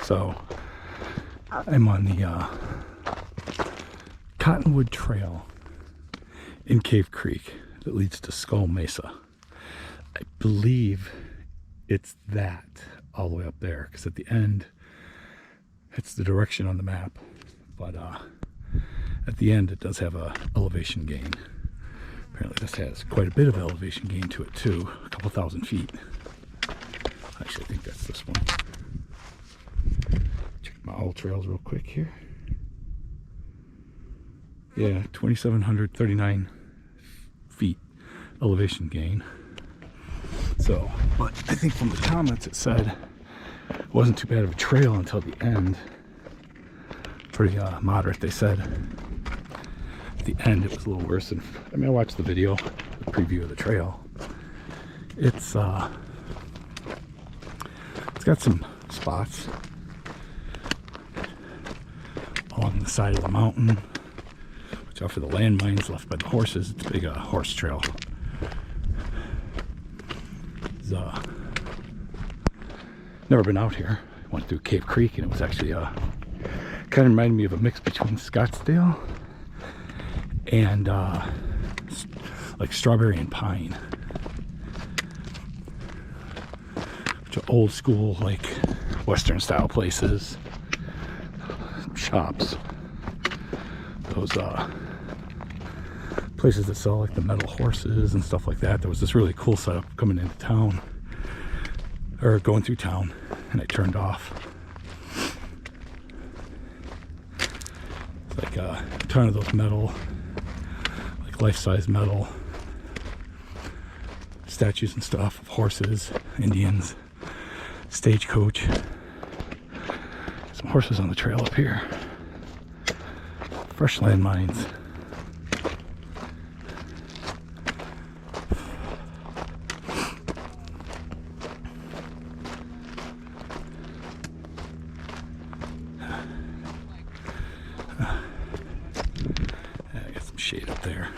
So I'm on the Cottonwood Trail in Cave Creek that leads to Skull Mesa. I believe it's that all the way up there, because at the end it's the direction on the map, but at the end it does have a elevation gain. Apparently this has quite a bit of elevation gain to it too, a couple thousand feet. Actually, I think that's this one. Check my all trails real quick here. Yeah, 2,739 feet elevation gain. So, but I think from the comments it said it wasn't too bad of a trail until the end. Pretty moderate, they said. At the end it was a little worse than, I mean, I watched the video, the preview of the trail. It's got some spots along the side of the mountain. Watch out for the landmines left by the horses. It's a big horse trail. It's, never been out here. I went through Cave Creek and it was actually kind of reminded me of a mix between Scottsdale and like strawberry and pine. Which are old school, like Western style places, shops. Those places that sell like the metal horses and stuff like that. There was this really cool setup coming into town, or going through town, and I turned off. It's like a ton of those metal, like life-size metal statues and stuff of horses, Indians, stagecoach. Some horses on the trail up here. Fresh landmines. I got some shade up there.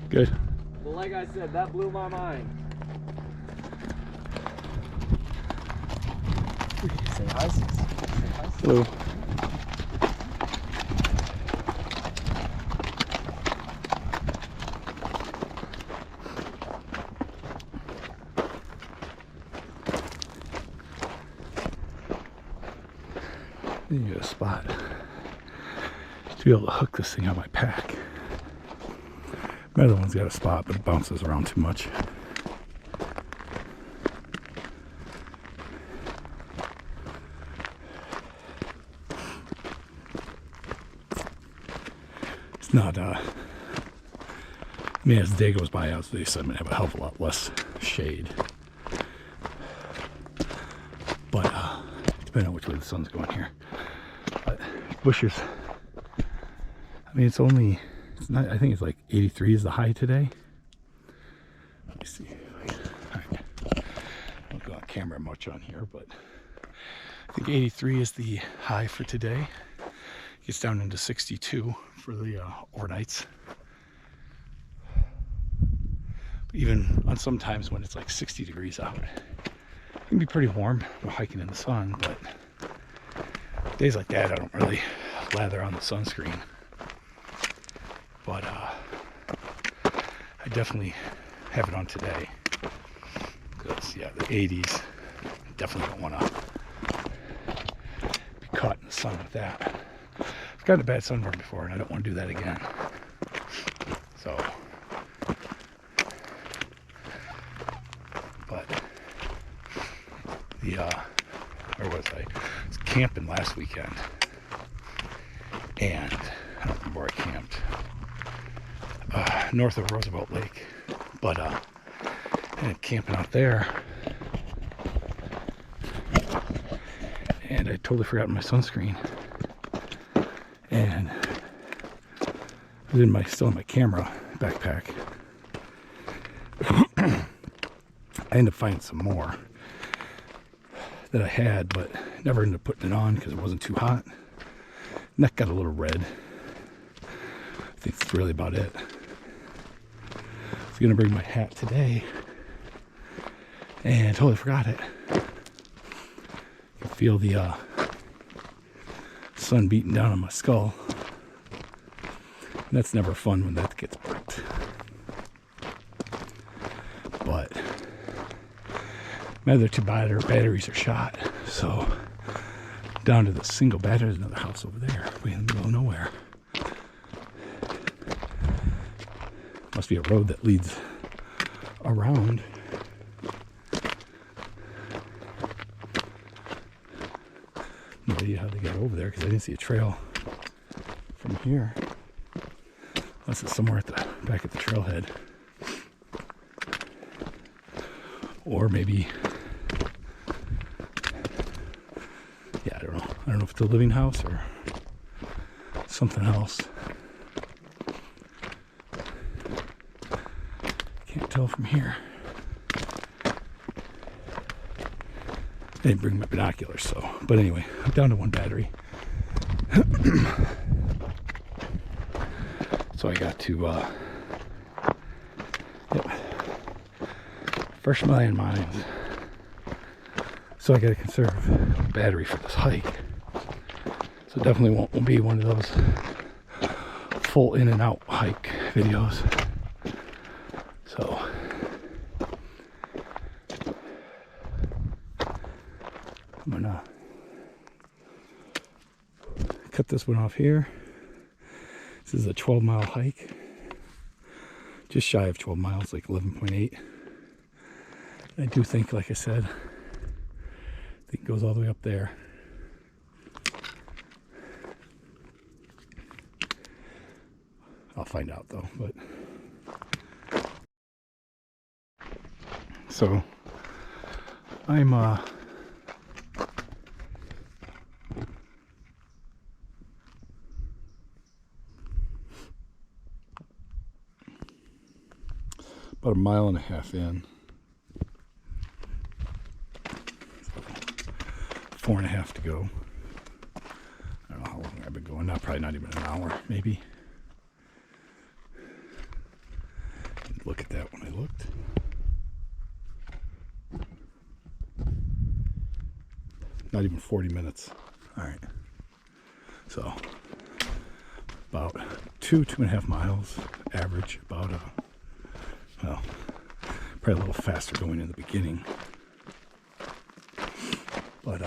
Good. Well, like I said, that blew my mind. Say hi, sis. Say hi, sis. Hello. Then you get a spot to be able to hook this thing on my pack. My other one's got a spot, but it bounces around too much. It's not, I mean, as the day goes by, obviously, so I'm going to have a hell of a lot less shade. But, depending on which way the sun's going here. But, bushes, I mean, it's only... It's not, I think it's like 83 is the high today. Let me see. I don't go on camera much on here, but I think 83 is the high for today. It gets down into 62 for the overnights. But even on some times when it's like 60 degrees out, it can be pretty warm. We're hiking in the sun, but days like that, I don't really lather on the sunscreen. But I definitely have it on today, because yeah, the 80s, definitely don't want to be caught in the sun with that. I've gotten a bad sunburn before and I don't want to do that again. So, but the where was I? I was camping last weekend, and I don't remember where I camped. North of Roosevelt Lake, but I ended up camping out there, and I totally forgot my sunscreen, and it was still in my camera backpack. I ended up finding some more that I had, but never ended up putting it on because it wasn't too hot. Neck got a little red. I think that's really about it. I was gonna bring my hat today and totally forgot it. I can feel the sun beating down on my skull. And that's never fun when that gets burnt. But my other two batteries are shot, so down to the single battery. There's another house over there, way in the middle of nowhere. Must be a road that leads around. No idea how they got over there because I didn't see a trail from here. Unless it's somewhere at the back at the trailhead. Or maybe, yeah, I don't know. I don't know if it's a living house or something else. Can't tell from here. I didn't bring my binoculars, so. But anyway, I'm down to one battery. So I got to, yep, fresh landmines. So I got to conserve battery for this hike. So definitely won't be one of those full in and out hike videos. So I'm gonna cut this one off here. This is a 12-mile hike. Just shy of 12 miles, like 11.8. I do think, like I said, I think it goes all the way up there. I'll find out though, but so I'm about a mile and a half in. 4.5 to go. I don't know how long I've been going. Probably not even an hour, maybe. Didn't look at that when I looked. Not even 40 minutes. All right. So about 2.5 miles average. About well, probably a little faster going in the beginning. But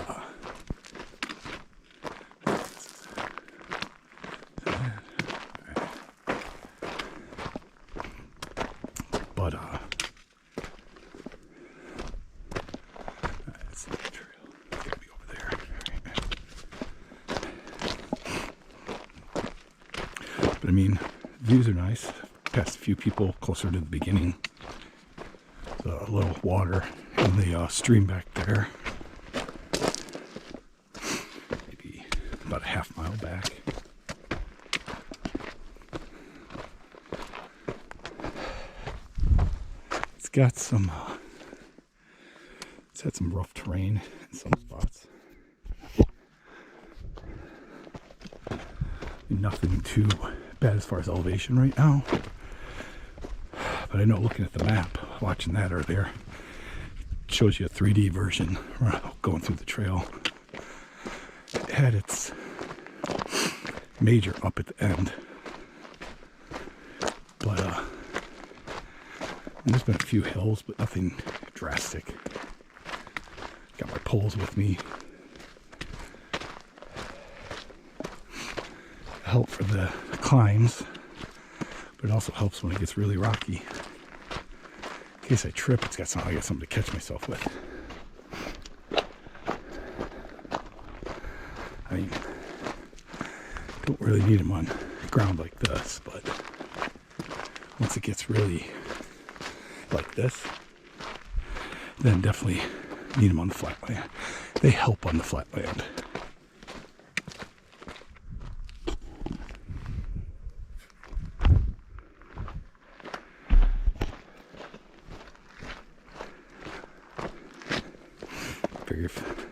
that's the trail. It's gotta be over there. But I mean, views are nice. Passed a few people closer to the beginning. A little water in the stream back there. Maybe about a half mile back. It's got some, it's had some rough terrain in some spots. Nothing too bad as far as elevation right now. But I know looking at the map, watching that earlier, it shows you a 3D version going through the trail. It had its major up at the end. But and there's been a few hills, but nothing drastic. Got my poles with me. Help for the climbs, but it also helps when it gets really rocky. In case I trip, I got something to catch myself with. I mean, don't really need them on ground like this, but once it gets really like this, then definitely need them on the flat land. They help on the flat land. Figure if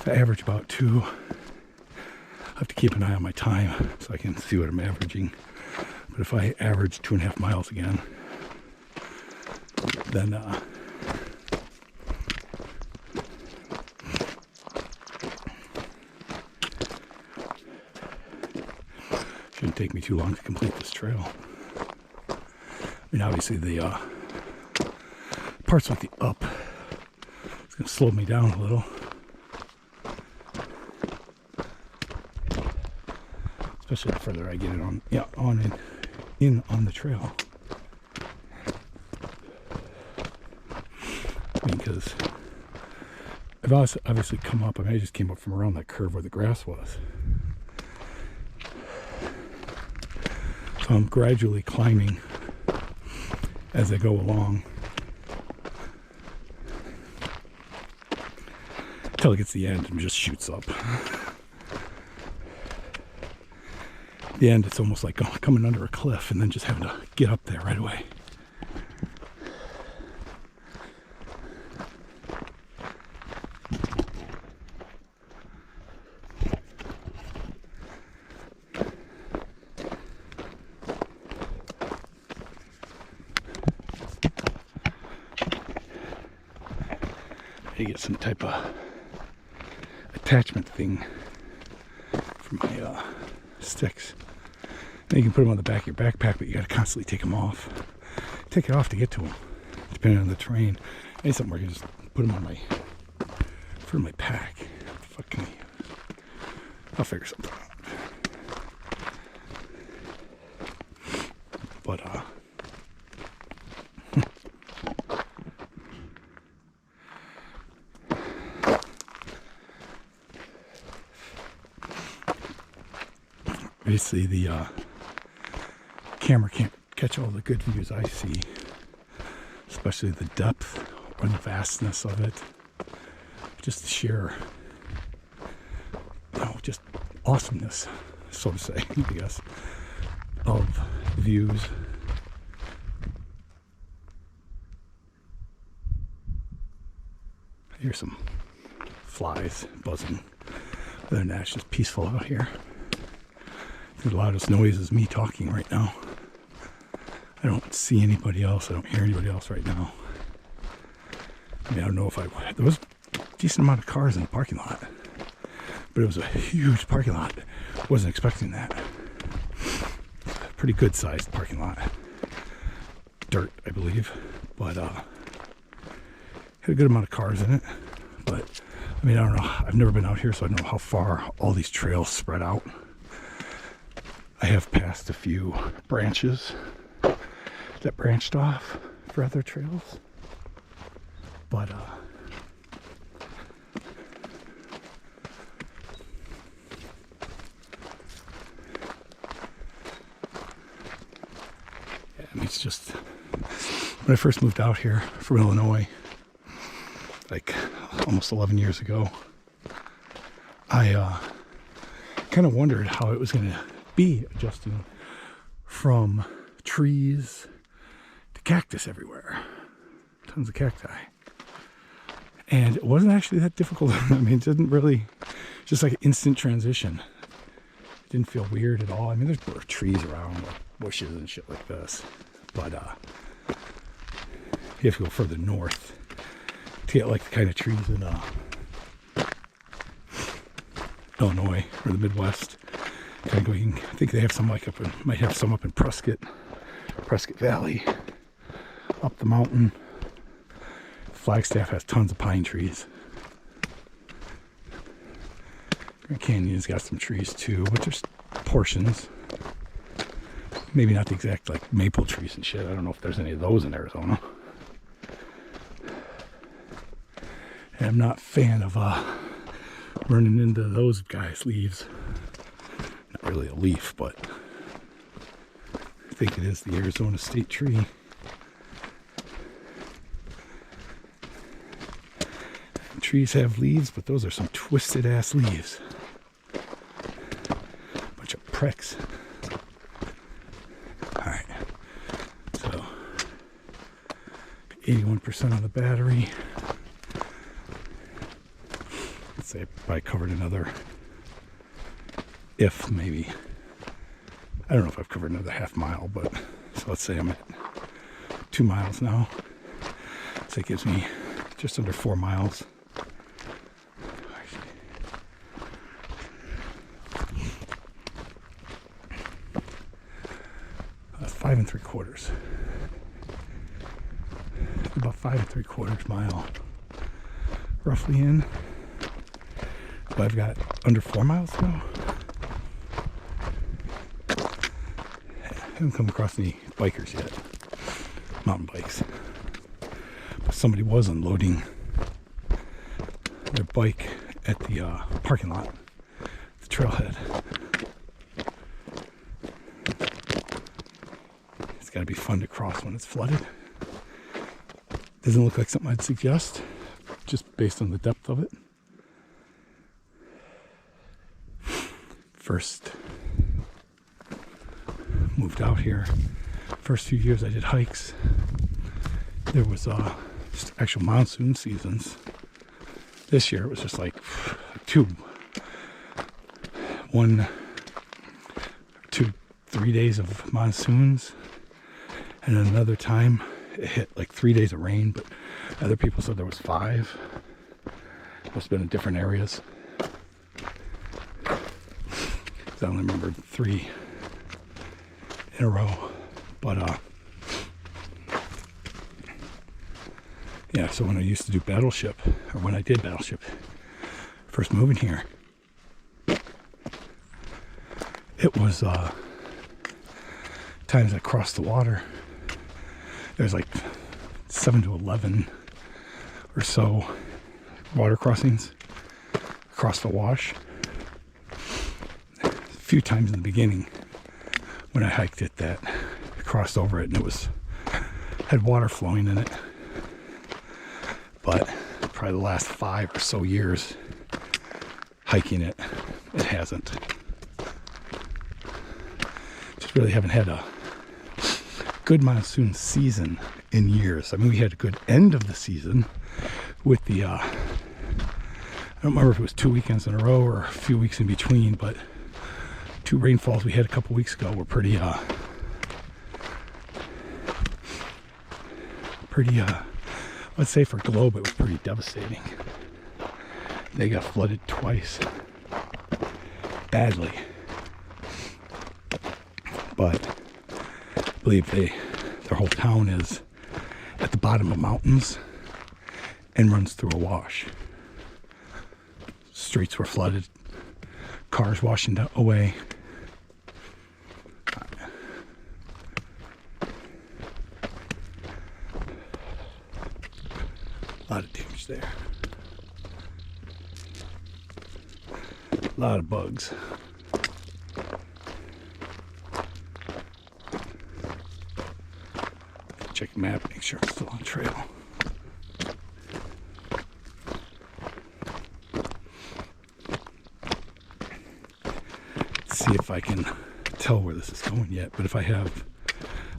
If I average about 2, I have to keep an eye on my time so I can see what I'm averaging. But if I average 2.5 miles again, then shouldn't take me too long to complete this trail. I mean, obviously the parts with the up, it's going to slow me down a little. Especially the further I get it on, in on the trail. I mean, because I've obviously come up. I mean, I just came up from around that curve where the grass was. So I'm gradually climbing as I go along until it gets to the end and just shoots up. At the end, it's almost like coming under a cliff and then just having to get up there right away. You get some type of attachment thing for my sticks. And you can put them on the back of your backpack, but you got to constantly take them off. Take it off to get to them, depending on the terrain. I need something where I can just put them on my pack. What the fuck can I use? I'll figure something out. But obviously the camera can't catch all the good views I see, especially the depth or the vastness of it. Just the sheer, just awesomeness, so to say, I guess, of views. I hear some flies buzzing. Other than that, it's just peaceful out here. The loudest noise is me talking right now. I don't see anybody else. I don't hear anybody else right now. I mean, I don't know if there was a decent amount of cars in the parking lot, but it was a huge parking lot. Wasn't expecting that. Pretty good sized parking lot. Dirt, I believe, but had a good amount of cars in it. But I mean, I don't know. I've never been out here, so I don't know how far all these trails spread out. I have passed a few branches that branched off for other trails, but yeah, I mean, it's just when I first moved out here from Illinois, like almost 11 years ago, I kind of wondered how it was going to be adjusting from trees to cactus everywhere. Tons of cacti. And it wasn't actually that difficult. I mean, it didn't really, just like an instant transition. It didn't feel weird at all. I mean, there's trees around, like bushes and shit like this. But you have to go further north to get like the kind of trees in Illinois or the Midwest. Kind of going, I think they have some like might have some up in Prescott Valley, up the mountain. Flagstaff has tons of pine trees. Grand Canyon's got some trees too, but there's portions. Maybe not the exact like maple trees and shit. I don't know if there's any of those in Arizona. And I'm not a fan of running into those guys' leaves. Not really a leaf, but I think it is the Arizona state tree. And trees have leaves, but those are some twisted ass leaves. Bunch of pricks. Alright. So 81% on the battery. say I probably covered another, if maybe, I don't know if I've covered another half mile, but so let's say I'm at 2 miles now. So it gives me just under 4 miles. 5 3/4. About 5 3/4 mile roughly in. But I've got under 4 miles to go. I haven't come across any bikers yet, mountain bikes. But somebody was unloading their bike at the parking lot, the trailhead. It's got to be fun to cross when it's flooded. Doesn't look like something I'd suggest, just based on the depth of it. First moved out here, first few years I did hikes. There was just actual monsoon seasons. This year it was just like 2, 1, 2, 3 days of monsoons, and then another time it hit like 3 days of rain, but other people said there was 5. Must have been in different areas. I only remembered 3 in a row, but yeah, so when I used to do battleship, or when I did battleship, first moving here, it was times I crossed the water. There's like 7 to 11 or so water crossings across the wash. A few times in the beginning when I hiked it that I crossed over it and it had water flowing in it. But probably the last 5 or so years hiking it, it hasn't. Just really haven't had a good monsoon season in years. I mean, we had a good end of the season with the I don't remember if it was 2 weekends in a row or a few weeks in between, but 2 rainfalls we had a couple weeks ago were pretty let's say for Globe it was pretty devastating. They got flooded twice badly, but I believe their whole town is at the bottom of mountains and runs through a wash. Streets were flooded, cars washing away. A lot of damage there. A lot of bugs. Check the map, make sure I'm still on trail. See if I can tell where this is going yet, but if I have,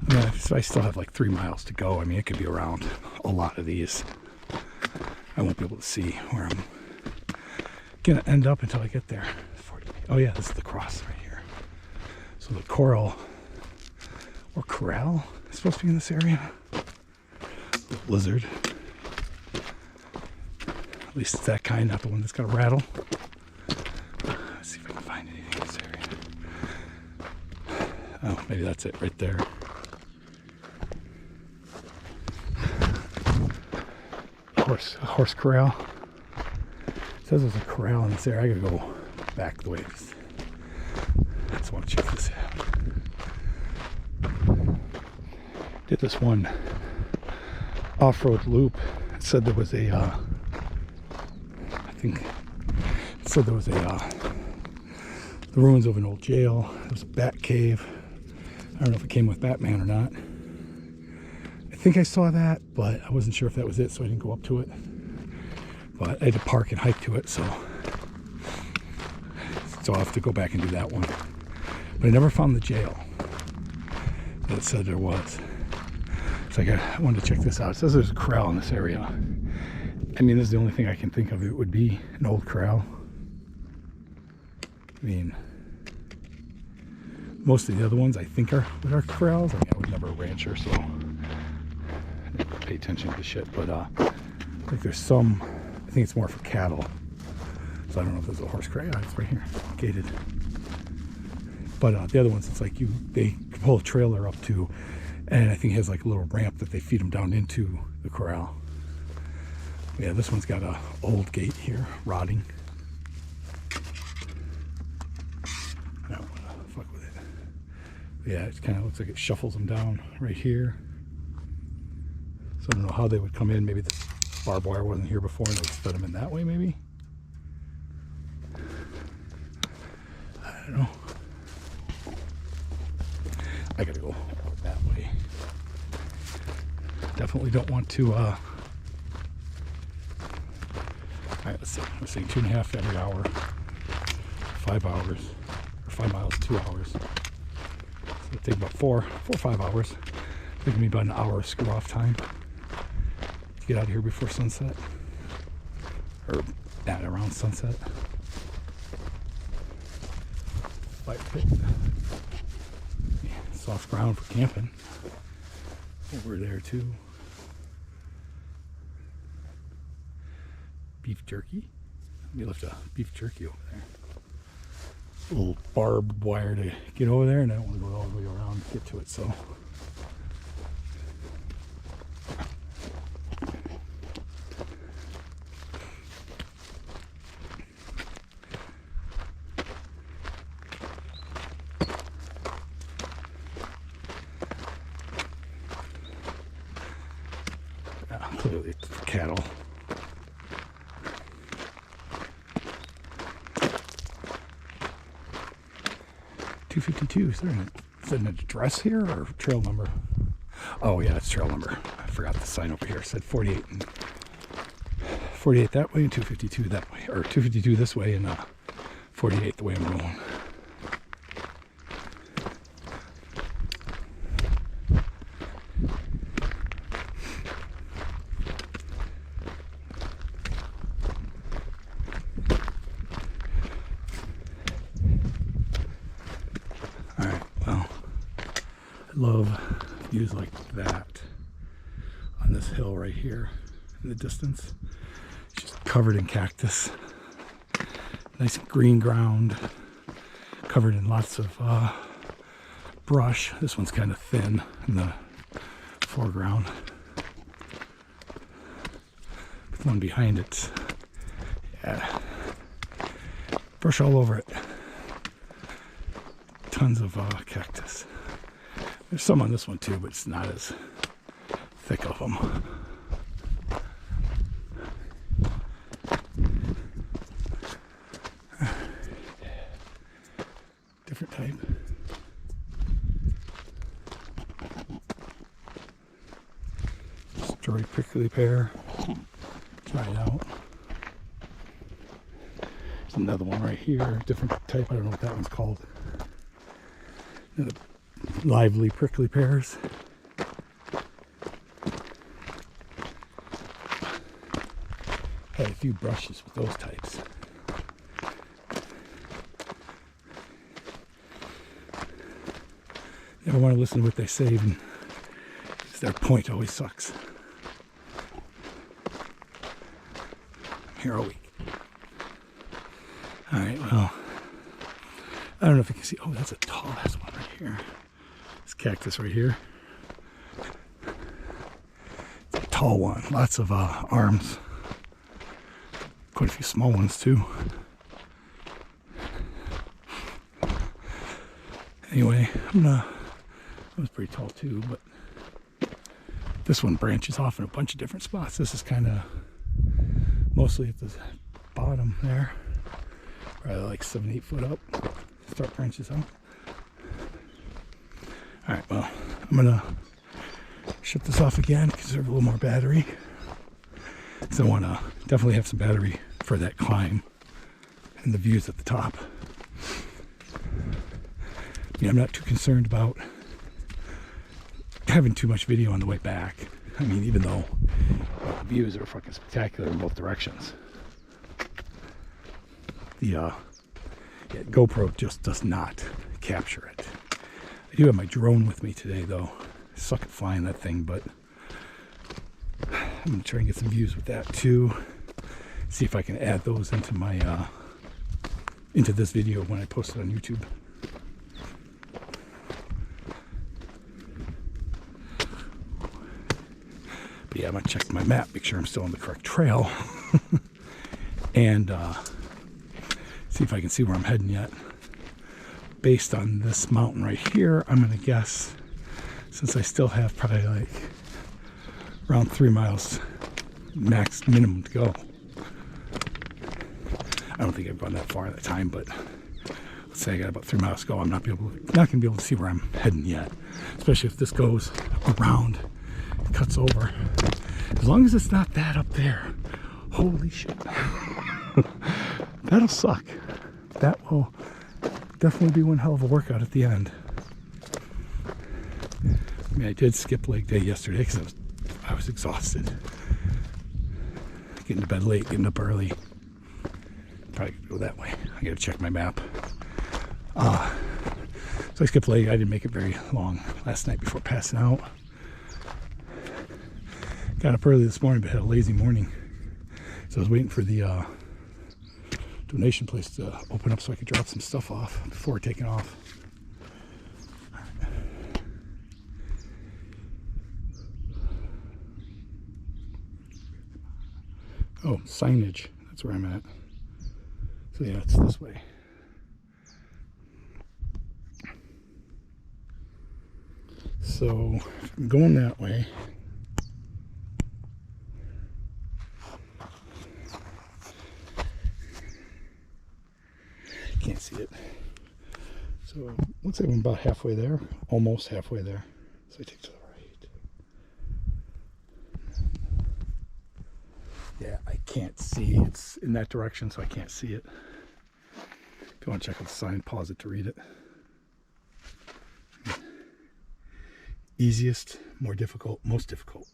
I mean, if I still have like 3 miles to go, I mean, it could be around a lot of these. I won't be able to see where I'm gonna end up until I get there. Oh yeah, this is the cross right here. So the coral or corral is supposed to be in this area. The lizard. At least it's that kind, not the one that's got a rattle. Let's see if I can find anything in this area. Oh, maybe that's it right there. Horse corral. It says there's a corral in this area. I gotta go back the way it is. I just want to check this out. Did this one off-road loop. It said there was a I think it said there was a the ruins of an old jail. There was a bat cave. I don't know if it came with Batman or not. I think I saw that, but I wasn't sure if that was it, so I didn't go up to it. But I had to park and hike to it, so I'll have to go back and do that one. But I never found the jail that it said there was. So I wanted to check this out. It says there's a corral in this area. I mean, this is the only thing I can think of. It would be an old corral. I mean, most of the other ones I think are corrals. I mean, I was never a rancher, so I didn't pay attention to shit. But I think there's some, I think it's more for cattle. So I don't know if there's a horse corral. Yeah, it's right here, gated. But the other ones, it's like they pull a trailer up to, and I think it has like a little ramp that they feed them down into the corral. Yeah, this one's got a old gate here, rotting. I don't want to fuck with it. Yeah, it kind of looks like it shuffles them down right here. So I don't know how they would come in. Maybe this barbed wire wasn't here before and they fed them in that way, maybe. I don't know. I gotta go that way. Definitely don't want to, all right, let's see. I'm saying 2.5 every hour, 5 hours, or 5 miles, 2 hours. So it'll take about 4 or 5 hours. It'll be about an hour of screw off time to get out of here before sunset, or at around sunset. Fire pit. Yeah, soft ground for camping. Over there too. Beef jerky. We left a beef jerky over there. A little barbed wire to get over there, and I don't want to go all the way around to get to it, so. Clearly it's for cattle. .252. Is that an address here or trail number? Oh yeah, it's trail number. I forgot the sign over here. It said 48 and 48 that way and 252 that way, or 252 this way and 48 the way I'm going. Love views like that on this hill right here in the distance. It's just covered in cactus. Nice green ground, covered in lots of brush. This one's kind of thin in the foreground. The one behind it's, yeah, brush all over it. Tons of cactus. There's some on this one too, but it's not as thick of them. Different type. Strawberry prickly pear. Try it out. There's another one right here. Different type. I don't know what that one's called. Another lively prickly pears. Had a few brushes with those types. Never want to listen to what they say, even because their point always sucks. I'm here all week. Alright, well, I don't know if you can see. Oh, that's a tall ass one right here. This cactus right here. It's a tall one. Lots of arms. Quite a few small ones too. Anyway, that was pretty tall too, but this one branches off in a bunch of different spots. This is kind of mostly at the bottom there, probably like 7-8 foot up. Start branches out. All right, well, I'm gonna shut this off again, conserve a little more battery. So I want to definitely have some battery for that climb and the views at the top. Yeah, I'm not too concerned about having too much video on the way back. I mean, even though views are fucking spectacular in both directions. The GoPro just does not capture it. I do have my drone with me today though. I suck at flying that thing, but I'm gonna try and get some views with that too. See if I can add those into my into this video when I post it on YouTube. But yeah, I'm gonna check my map, make sure I'm still on the correct trail, and see if I can see where I'm heading yet. Based on this mountain right here, I'm gonna guess, since I still have probably like around 3 miles max minimum to go. I don't think I've gone that far at the time, but let's say I got about 3 miles to go. I'm not gonna be able to see where I'm heading yet, especially if this goes around, cuts over. As long as it's not that up there, holy shit, that'll suck. That will definitely be one hell of a workout at the end. I mean, I did skip leg day yesterday because I was exhausted. Getting to bed late, getting up early. Probably go that way. I gotta check my map. So I skipped leg. I didn't make it very long last night before passing out. Got up early this morning, but had a lazy morning. So I was waiting for the donation place to open up so I could drop some stuff off before taking off. Oh, signage. That's where I'm at. So yeah, it's this way. So I'm going that way. Can't see it. So looks like I'm about halfway there, almost halfway there. So I take to the right. Yeah, I can't see. It's in that direction, so I can't see it. If you want to check out the sign, pause it to read it. Easiest, more difficult, most difficult.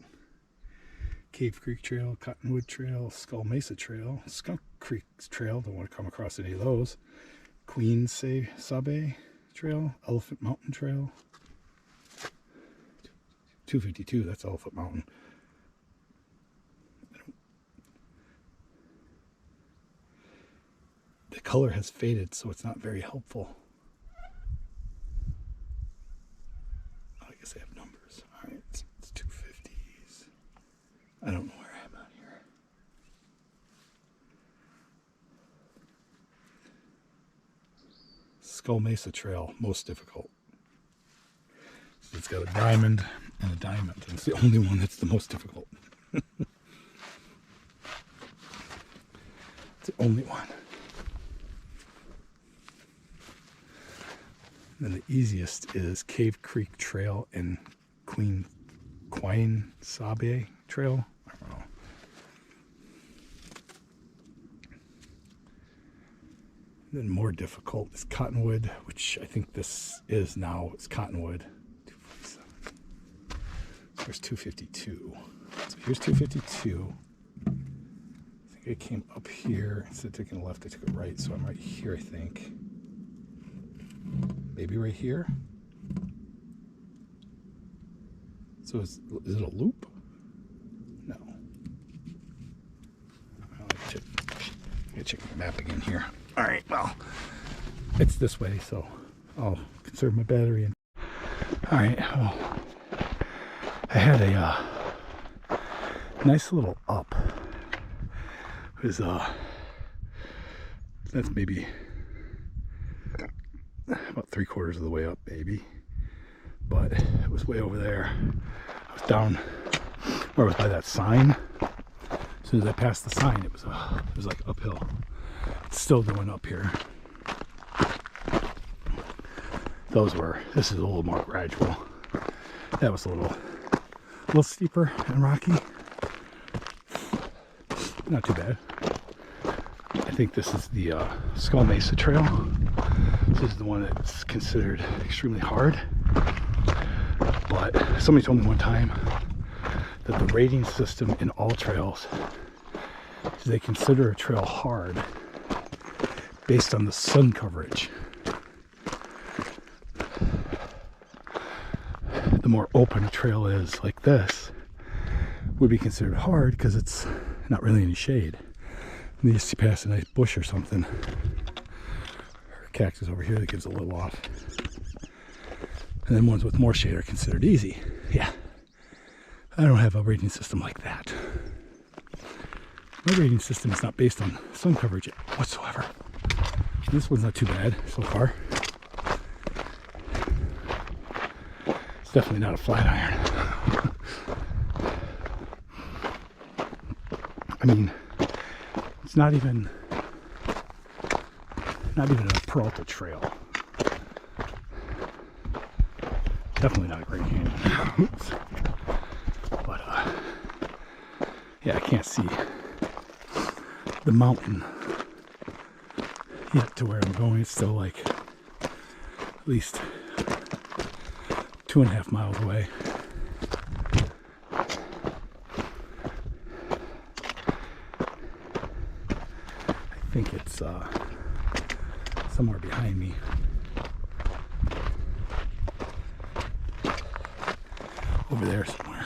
Cave Creek Trail, Cottonwood Trail, Skull Mesa Trail, Skunk Creek Trail, don't want to come across any of those. Queen Sabe Trail, Elephant Mountain Trail. 252, that's Elephant Mountain. The color has faded, so it's not very helpful. Oh, I guess I have numbers. All right, it's 250s. I don't know where I'm at here. Skull Mesa Trail, most difficult. So it's got a diamond and a diamond. And it's the only one that's the most difficult. It's the only one. And the easiest is Cave Creek Trail and Queen Sabe Trail. I don't know. Then more difficult is Cottonwood, which I think this is now. It's Cottonwood. 247. There's 252. So here's 252. I think I came up here. Instead of taking a left, I took a right. So I'm right here, I think. Maybe right here. So is it a loop? No. I gotta check my map again here. All right, well, it's this way, so I'll conserve my battery. And all right, well, I had a nice little up. It was that's maybe about 3/4 of the way up, maybe, but it was way over there. I was down where I was by that sign. As soon as I passed the sign, it was like uphill. It's still going up here. This is a little more gradual. That was a little steeper and rocky. Not too bad. I think this is the Skull Mesa Trail. This is the one that's considered extremely hard. But somebody told me one time that the rating system in all trails is they consider a trail hard based on the sun coverage. The more open a trail is, like this, would be considered hard because it's not really any shade. And you see past a nice bush or something, or cactus over here that gives a little off. And then ones with more shade are considered easy. Yeah, I don't have a rating system like that. My rating system is not based on sun coverage whatsoever. This one's not too bad so far. It's definitely not a flat iron. I mean, it's not even a Peralta trail. Definitely not a Great Canyon. But yeah, I can't see the mountain yet to where I'm going. It's still like at least 2.5 miles away. I think it's somewhere behind me. Over there somewhere.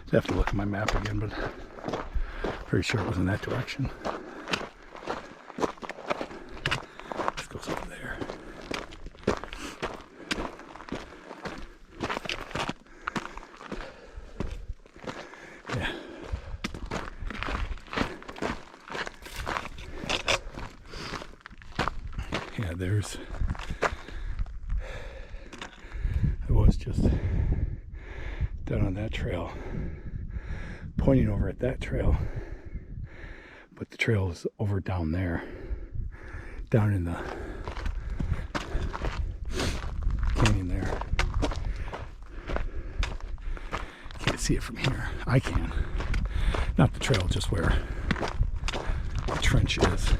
I'd have to look at my map again, but pretty sure it was in that direction. This goes over there. Yeah. Yeah, there's... I was just down on that trail, pointing over at that trail, but the trail is over down there, down in the canyon there. Can't see it from here. I can. Not the trail, just where the trench is.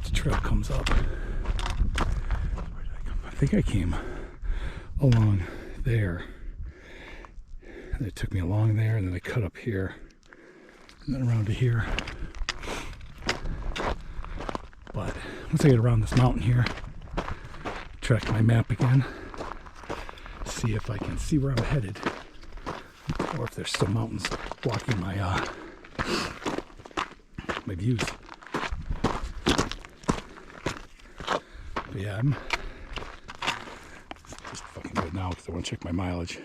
The trail comes up. Where did I come? I think I came along there. And it took me along there, and then I cut up here, and then around to here. But once I get around this mountain here, track my map again, see if I can see where I'm headed, or if there's still mountains blocking my my views. But yeah, I'm just fucking good now because I want to check my mileage.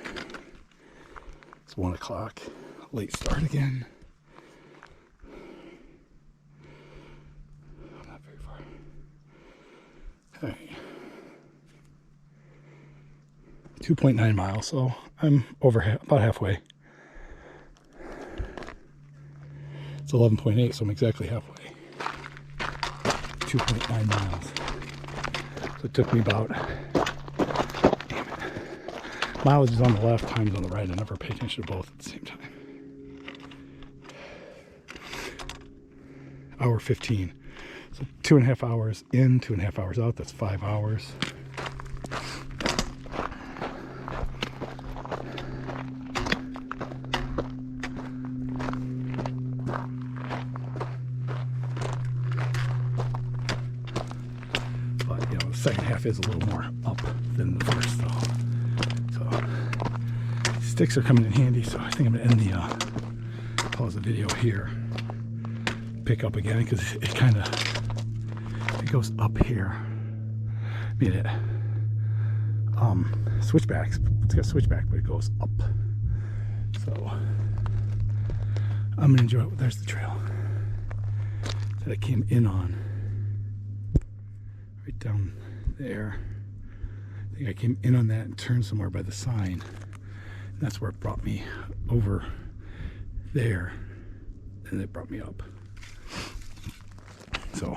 It's 1 o'clock, late start again. Not very far. Okay. 2.9 miles, so I'm over about halfway. It's 11.8, so I'm exactly halfway. 2.9 miles. So it took me about... Mileage is on the left, time's on the right. I never pay attention to both at the same time. Hour 15. So 2.5 hours in, 2.5 hours out. That's 5 hours. But, you know, the second half is a little more up than the first, though. Sticks are coming in handy, so I think I'm gonna end the pause the video here, pick up again, because it kind of goes up here. I mean, it switchbacks, it's got switchback, but it goes up. So I'm gonna enjoy it. There's the trail that I came in on, right down there. I think I came in on that and turned somewhere by the sign. That's where it brought me over there, and it brought me up. So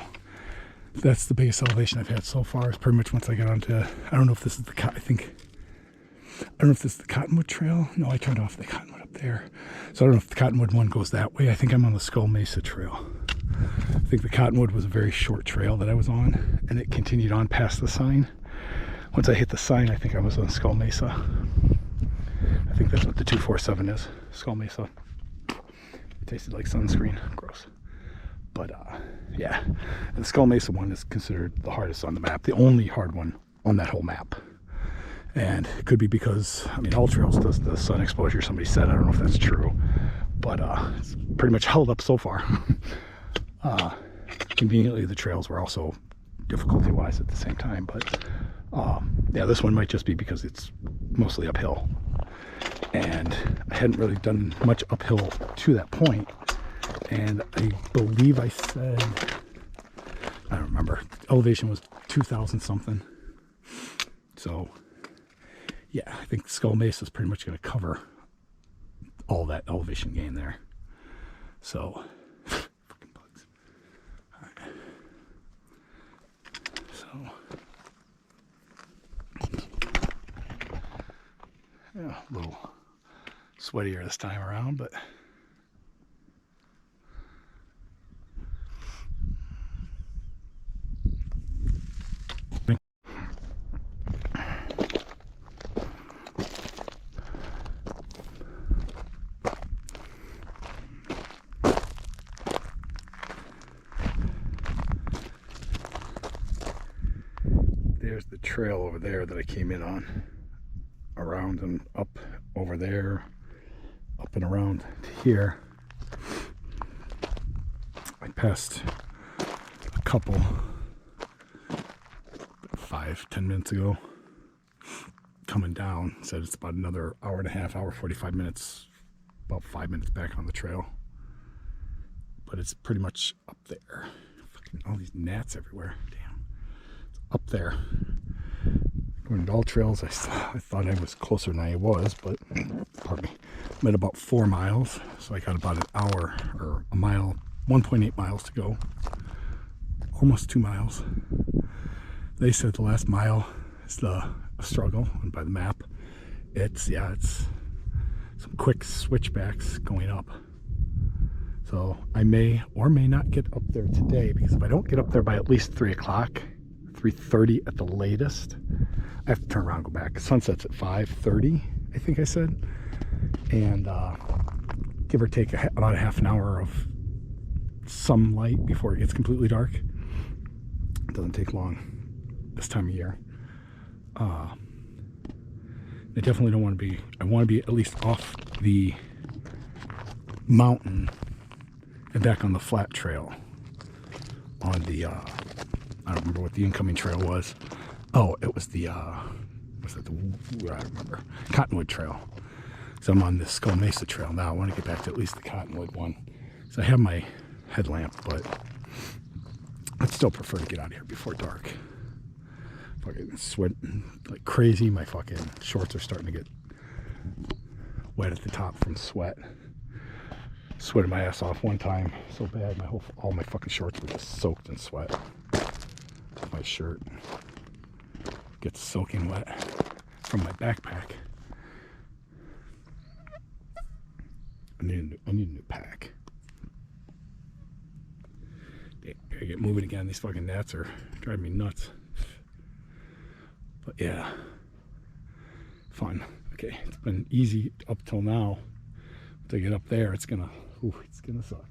that's the biggest elevation I've had so far. Is pretty much once I got onto, I don't know if this is the I don't know if this is the Cottonwood Trail. No, I turned off the Cottonwood up there, so I don't know if the Cottonwood one goes that way. I think I'm on the Skull Mesa Trail. I think the Cottonwood was a very short trail that I was on, and it continued on past the sign. Once I hit the sign, I think I was on Skull Mesa. I think that's what the 247 is, Skull Mesa. It tasted like sunscreen, gross. But yeah, and the Skull Mesa one is considered the hardest on the map, the only hard one on that whole map. And it could be because, I mean, All Trails does the sun exposure, somebody said. I don't know if that's true, but it's pretty much held up so far. Conveniently, the trails were also difficulty-wise at the same time, but yeah, this one might just be because it's mostly uphill. And I hadn't really done much uphill to that point. And I believe I said, I don't remember, elevation was 2,000 something. So yeah, I think Skull Mesa is pretty much going to cover all that elevation gain there. So, fucking bugs. All right. So, yeah, a little sweatier this time around, but there's the trail over there that I came in on, around and up over there, up and around to here. I passed a couple 5-10 minutes ago coming down. Said it's about another hour and a half, hour 45 minutes, about 5 minutes back on the trail, but it's pretty much up there. Fucking all these gnats everywhere. Damn, it's up there. Going to All Trails, I thought I was closer than I was, but pardon me, I'm at about 4 miles, so I got about an hour or a mile, 1.8 miles to go, almost 2 miles. They said the last mile is a struggle, and by the map, it's some quick switchbacks going up. So I may or may not get up there today, because if I don't get up there by at least 3 o'clock, 3:30 at the latest, I have to turn around and go back. Sunset's at 5:30, I think I said, and give or take about a half an hour of some light before it gets completely dark. It doesn't take long this time of year. I definitely don't want to be, I want to be at least off the mountain and back on the flat trail on the I don't remember what the incoming trail was. Oh, it was the was it the, I don't remember, Cottonwood Trail. So I'm on the Skull Mesa Trail now. I want to get back to at least the Cottonwood one. So I have my headlamp, but I'd still prefer to get out of here before dark. Fucking sweating like crazy. My fucking shorts are starting to get wet at the top from sweat. Sweated my ass off one time so bad, all my fucking shorts were just soaked in sweat. My shirt gets soaking wet from my backpack. I need a new pack. Gotta get moving again. These fucking gnats are driving me nuts. But yeah, fun. Okay, it's been easy up till now. To get up there, it's gonna suck.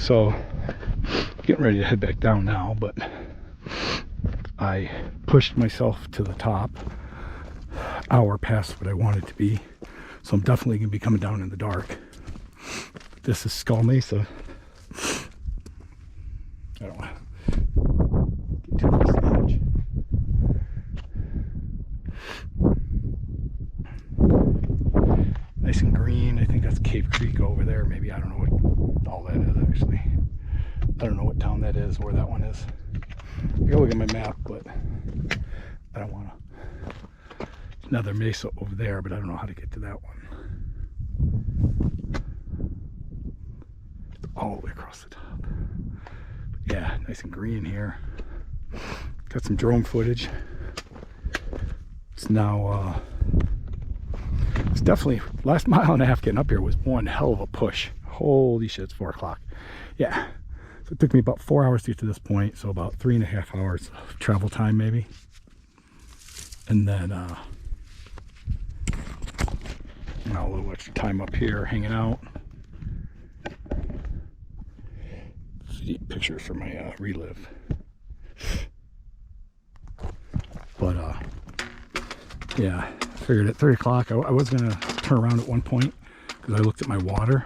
So getting ready to head back down now, but I pushed myself to the top, hour past what I wanted to be, so I'm definitely gonna be coming down in the dark. This is Skull Mesa. I don't want to get too close to the edge. Nice and green. I think that's Cave Creek over there. Maybe, I don't know what all that is actually. I don't know what town that is, where that one is. I gotta look at my map, but I don't want to. Another mesa over there, but I don't know how to get to that one. All the way across the top. But yeah, nice and green here. Got some drone footage. It's now it's definitely, last mile and a half getting up here was one hell of a push. Holy shit, it's 4 o'clock. Yeah, so it took me about 4 hours to get to this point, so about 3.5 hours of travel time maybe. And then now a little extra time up here hanging out. Pictures for my relive. But yeah, I figured at 3 o'clock I was gonna turn around at one point because I looked at my water.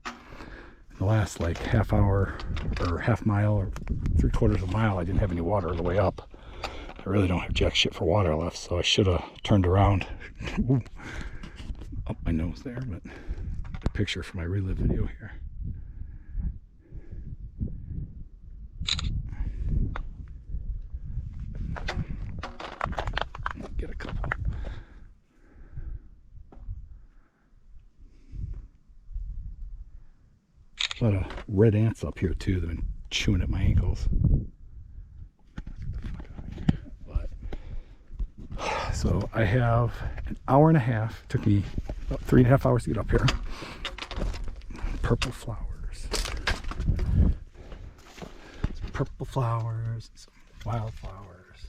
In the last like half hour or half mile or 3/4 of a mile, I didn't have any water on the way up. I really don't have jack shit for water left, so I should have turned around. Up my nose there, but a picture for my relive video here. Get a couple. A lot of red ants up here too that have been chewing at my ankles. But, so I have an hour and a half. It took me about 3.5 hours to get up here. Purple flowers. Some purple flowers, some wildflowers.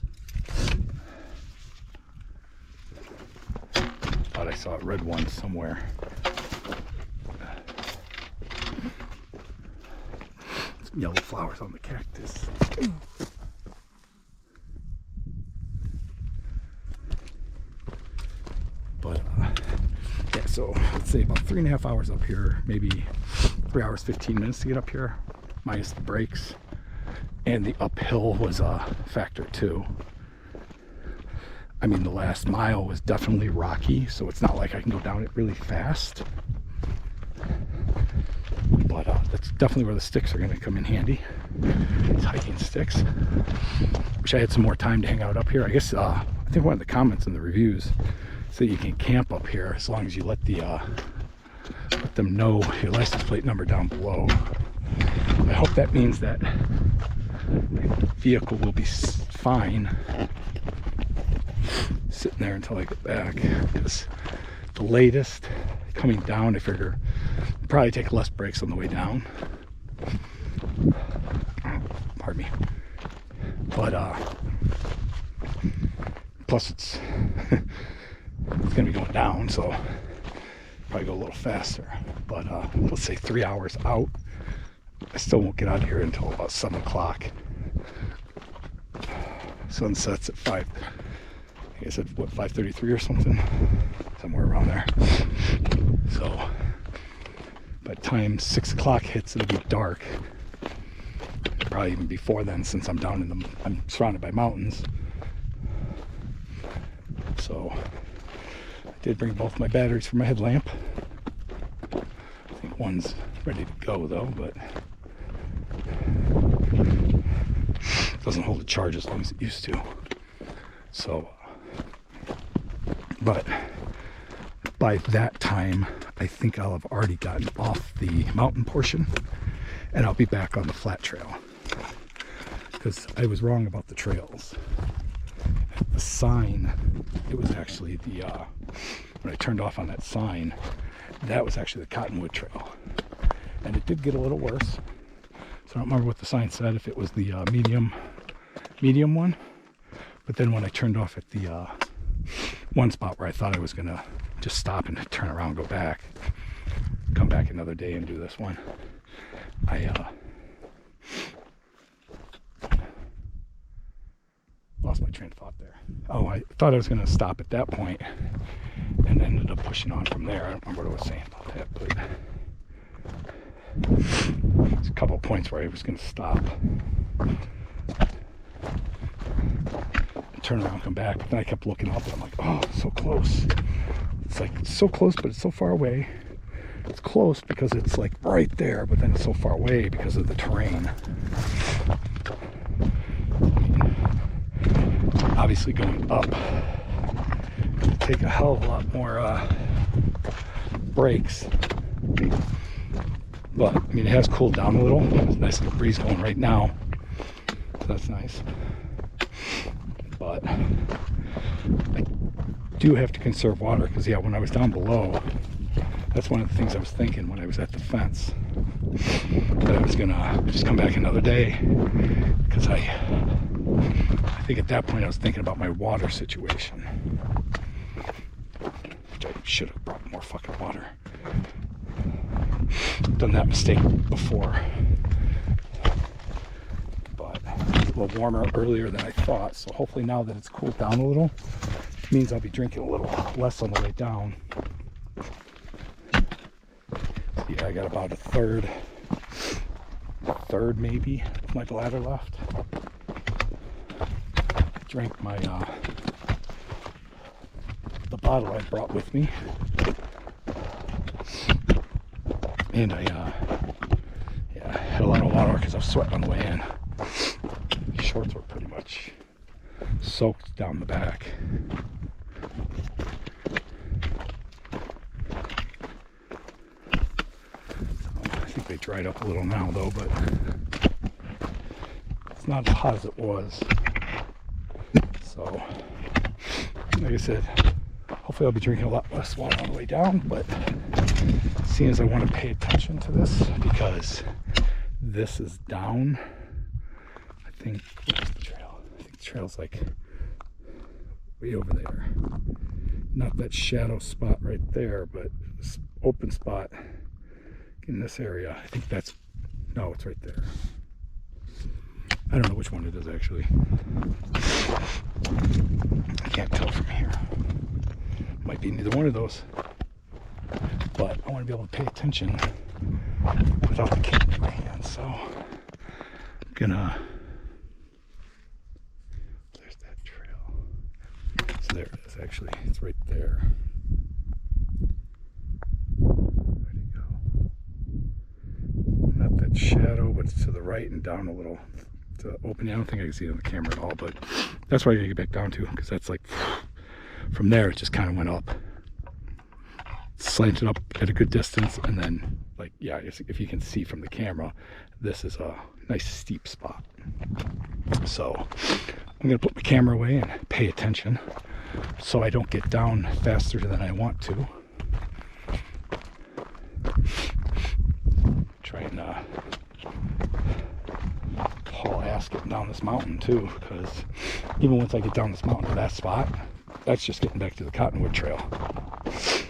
Thought I saw a red one somewhere. Some yellow flowers on the cactus. But yeah, so let's say about 3.5 hours up here, maybe 3 hours 15 minutes to get up here, minus the breaks, and the uphill was a factor too. I mean, the last mile was definitely rocky, so it's not like I can go down it really fast. But that's definitely where the sticks are going to come in handy. These hiking sticks. Wish I had some more time to hang out up here. I guess I think one of the comments in the reviews said you can camp up here as long as you let them know your license plate number down below. I hope that means that my vehicle will be fine sitting there until I get back, because the latest coming down, I figure I'll probably take less breaks on the way down. Pardon me. But plus it's it's gonna be going down, so probably go a little faster. But let's say 3 hours out. I still won't get out of here until about 7 o'clock. Sun sets at 5. I guess at what, 5:33 or something, somewhere around there. So by the time 6 o'clock hits, it'll be dark. Probably even before then, since I'm I'm surrounded by mountains. So I did bring both my batteries for my headlamp. I think one's ready to go though, but it doesn't hold a charge as long as it used to. So but by that time, I think I'll have already gotten off the mountain portion and I'll be back on the flat trail, because I was wrong about the trails. The sign, it was actually the when I turned off on that sign, that was actually the Cottonwood Trail, and it did get a little worse. So I don't remember what the sign said, if it was the medium one, but then when I turned off at the one spot where I thought I was gonna just stop and turn around, go back, come back another day and do this one, I lost my train of thought there. Oh, I thought I was going to stop at that point and ended up pushing on from there. I don't remember what I was saying about that, but there's a couple of points where I was going to stop, turn around, come back, but then I kept looking up and I'm like, oh, so close. It's like so close, but it's so far away. It's close because it's like right there, but then it's so far away because of the terrain. Obviously going up, take a hell of a lot more brakes. But I mean, it has cooled down a little. There's a nice little breeze going right now, so that's nice. But I do have to conserve water because, yeah, when I was down below, that's one of the things I was thinking when I was at the fence, that I was gonna just come back another day, because I think at that point I was thinking about my water situation, which I should have brought more fucking water. Done that mistake before, but it's a little warmer earlier than I thought, so hopefully now that it's cooled down a little, it means I'll be drinking a little less on the way down. Yeah, I got about a third maybe of my bladder left. Drank my the bottle I brought with me, and I had a lot of water because I was sweating on the way in. My shorts were pretty much soaked down the back. They dried up a little now though, but it's not as hot as it was. So like I said, hopefully I'll be drinking a lot less water on the way down, but seeing as I want to pay attention to this because this is down, I think, where's the trail? I think the trail's like way over there. Not that shadow spot right there, but this open spot in this area. I think that's, no, it's right there. I don't know which one it is actually. I can't tell from here. Might be neither one of those. But I want to be able to pay attention without the camera in my hand, so I'm gonna, there's that trail. So there it is actually, it's right there. That shadow, but it's to the right and down a little to the opening. I don't think I can see it on the camera at all, but that's where I gotta get back down to, because that's like from there it just kind of went up, slanted up at a good distance, and then like, yeah, if you can see from the camera, this is a nice steep spot. So I'm gonna put my camera away and pay attention so I don't get down faster than I want to. Try and haul ass getting down this mountain too, because even once I get down this mountain to that spot, that's just getting back to the Cottonwood Trail. Let's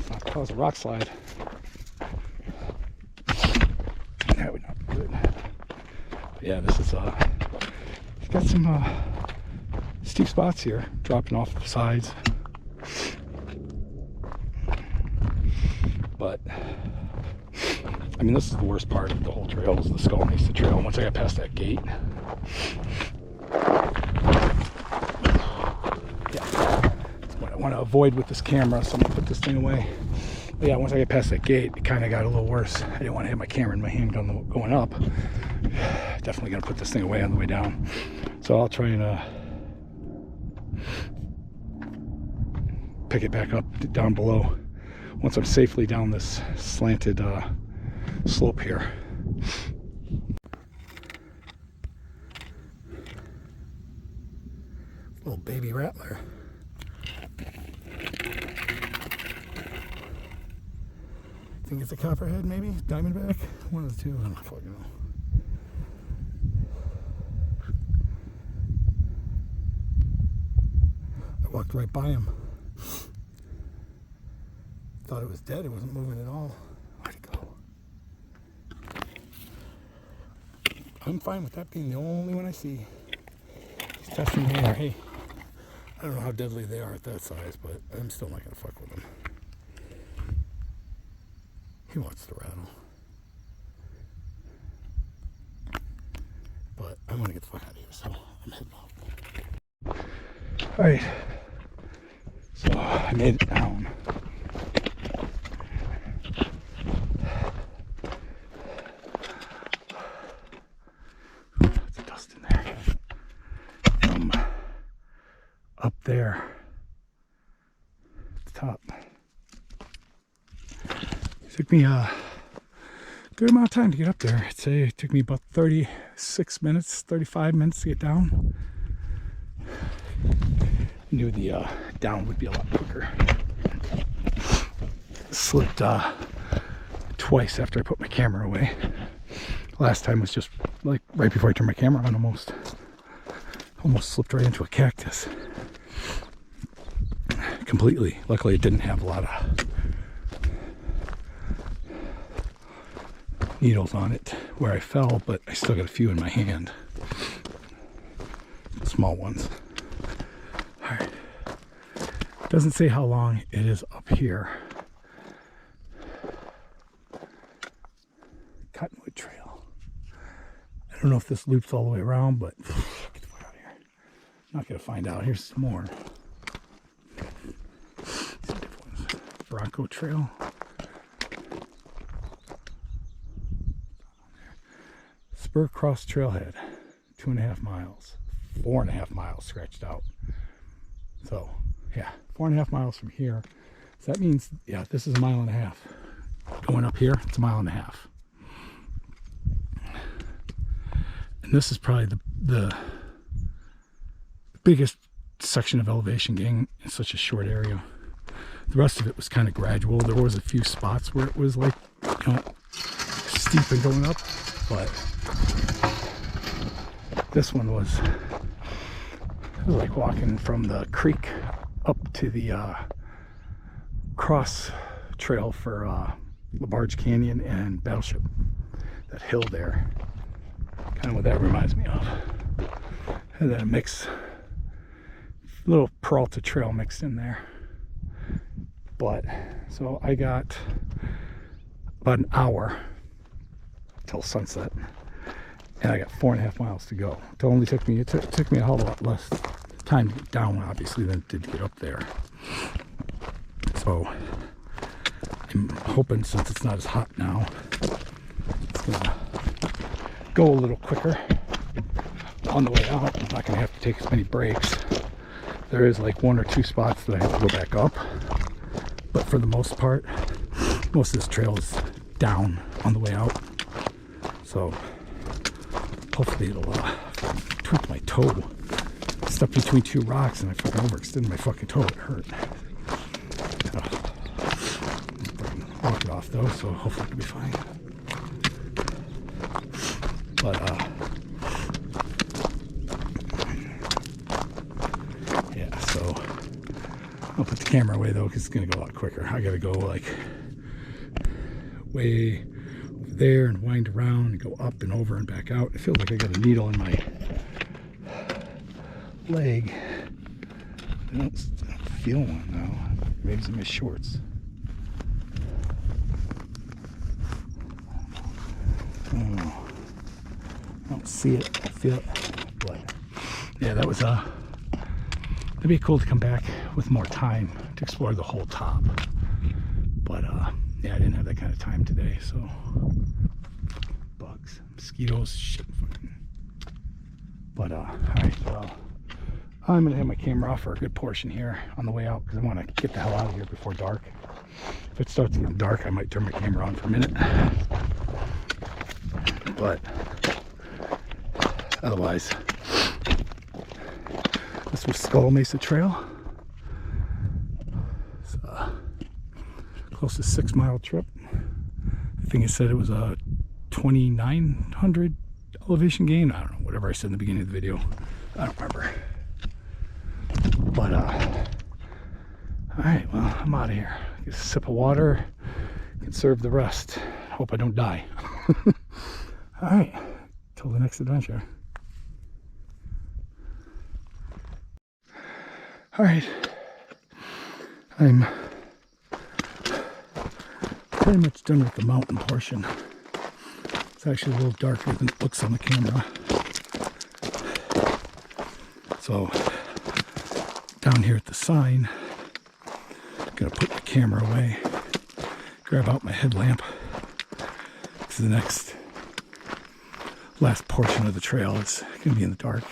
not cause a rock slide. That would not be good. But yeah, this is it's got some steep spots here, dropping off the sides. But I mean, this is the worst part of the whole trail, is the Skull Mesa trail. Once I got past that gate, yeah, that's what I want to avoid with this camera, so I'm gonna put this thing away. But yeah, once I get past that gate, it kind of got a little worse. I didn't want to have my camera in my hand going up. Definitely gonna put this thing away on the way down. So I'll try and pick it back up down below once I'm safely down this slanted slope here. Little baby rattler. Think it's a copperhead, maybe? Diamondback? One of the two. I don't fucking know. I walked right by him. Thought it was dead. It wasn't moving at all. Where'd it go? I'm fine with that being the only one I see. He's testing the air. Hey, I don't know how deadly they are at that size, but I'm still not going to fuck with him. He wants to rattle. But I want to get the fuck out of here, so I'm heading out. Alright. So I made it down. Lots of dust in there. From up there at the top. It took me a good amount of time to get up there. I'd say it took me about 36 minutes, 35 minutes to get down. I knew the down would be a lot quicker. Slipped twice after I put my camera away. Last time was just like right before I turned my camera on, almost slipped right into a cactus. Completely. Luckily it didn't have a lot of needles on it where I fell, but I still got a few in my hand. Small ones. Alright. Doesn't say how long it is up here. Cottonwood Trail. I don't know if this loops all the way around, but get the fuck out of here. I'm not gonna find out. Here's some more. Some different ones. Bronco Trail. Spur Cross Trailhead. 2.5 miles. 4.5 miles scratched out. So yeah, 4.5 miles from here. So that means, yeah, this is 1.5 miles. Going up here, it's 1.5 miles. And this is probably the biggest section of elevation gain in such a short area. The rest of it was kind of gradual. There was a few spots where it was like, you know, steep and going up, but this one was like walking from the creek up to the cross trail for LaBarge Canyon and Battleship. That hill there, kind of what that reminds me of. And then a mix, little Peralta Trail mixed in there. But so I got about an hour till sunset, and I got 4.5 miles to go. It only took me, it took me a whole lot less time to get down, obviously, than it did to get up there. So I'm hoping, since it's not as hot now, it's gonna go a little quicker on the way out. I'm not gonna have to take as many breaks. There is like 1 or 2 spots that I have to go back up, but for the most part, most of this trail is down on the way out. So hopefully it'll tweak my toe. Stuck between 2 rocks and I fucking overextended my fucking toe. It hurt. Walk it off though, so hopefully it'll be fine. But yeah, so I'll put the camera away though, because it's gonna go a lot quicker. I gotta go like way over there and wind around and go up and over and back out. It feels like I got a needle in my leg. I don't feel one now. Maybe it's in my shorts. I don't know. I don't see it. I feel it. But yeah, that was it'd be cool to come back with more time to explore the whole top. But yeah, I didn't have that kind of time today, so bugs, mosquitoes, shit, fucking. But alright, well, I'm gonna have my camera off for a good portion here on the way out, because I want to get the hell out of here before dark. If it starts getting dark, I might turn my camera on for a minute. But otherwise, this was Skull Mesa Trail. It's close to 6 mile trip. I think it said it was a 2,900 elevation gain. I don't know, whatever I said in the beginning of the video. I don't remember. But alright, well, I'm out of here. Get a sip of water, conserve the rest. Hope I don't die. Alright, till the next adventure. All right, I'm pretty much done with the mountain portion. It's actually a little darker than it looks on the camera. So down here at the sign, I'm gonna put my camera away, grab out my headlamp, because the last portion of the trail is gonna be in the dark.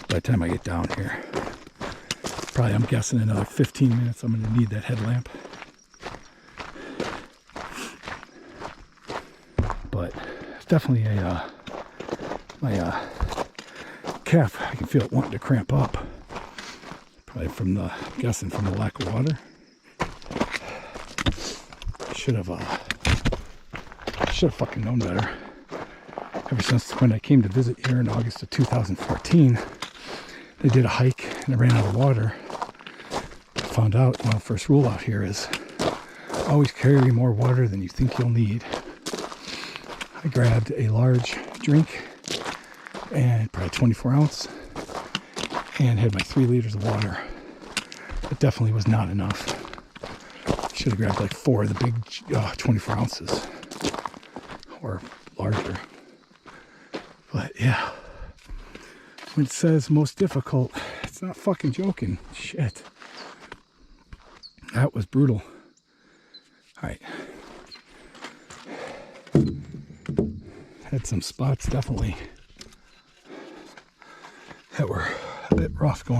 By the time I get down here, probably, I'm guessing, another 15 minutes, I'm gonna need that headlamp. But it's definitely my calf, I can feel it wanting to cramp up. Probably from the, guessing from the lack of water. Should have fucking known better. Ever since when I came to visit here in August of 2014, they did a hike and I ran out of water. I found out, well, first rule out here is always carry more water than you think you'll need. I grabbed a large drink and probably 24 ounce and had my 3 liters of water. It definitely was not enough. Should have grabbed like 4 of the big 24 ounces or larger. But yeah, when it says most difficult, it's not fucking joking. Shit. That was brutal. All right. Had some spots definitely that were a bit rough going